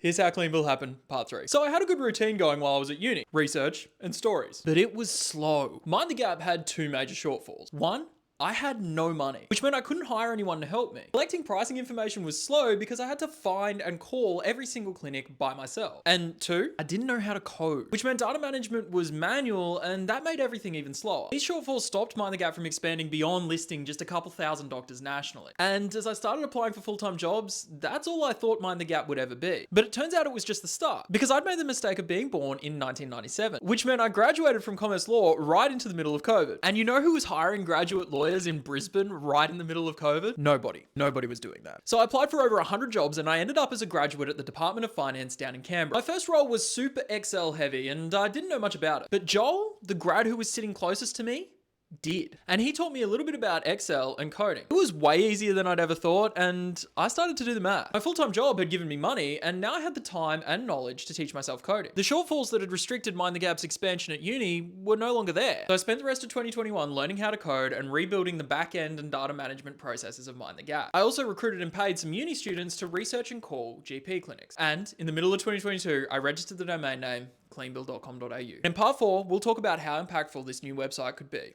Here's how Cleanbill happened, part 3. So I had a good routine going while I was at uni, research and stories. But it was slow. Mind the Gap had two major shortfalls. One, I had no money, which meant I couldn't hire anyone to help me. Collecting pricing information was slow because I had to find and call every single clinic by myself. And two, I didn't know how to code, which meant data management was manual, and that made everything even slower. These shortfalls stopped Mind the Gap from expanding beyond listing just a couple thousand doctors nationally. And as I started applying for full-time jobs, that's all I thought Mind the Gap would ever be. But it turns out it was just the start, because I'd made the mistake of being born in 1997, which meant I graduated from commerce law right into the middle of COVID. And you know who was hiring graduate lawyers in Brisbane right in the middle of COVID? Nobody was doing that. So I applied for over 100 jobs and I ended up as a graduate at the Department of Finance down in Canberra. My first role was super Excel heavy and I didn't know much about it. But Joel, the grad who was sitting closest to me, did. And he taught me a little bit about Excel and coding. It was way easier than I'd ever thought, and I started to do the math. My full-time job had given me money, and now I had the time and knowledge to teach myself coding. The shortfalls that had restricted Mind the Gap's expansion at uni were no longer there. So I spent the rest of 2021 learning how to code and rebuilding the back-end and data management processes of Mind the Gap. I also recruited and paid some uni students to research and call GP clinics. And in the middle of 2022, I registered the domain name cleanbill.com.au. In part 4, we'll talk about how impactful this new website could be.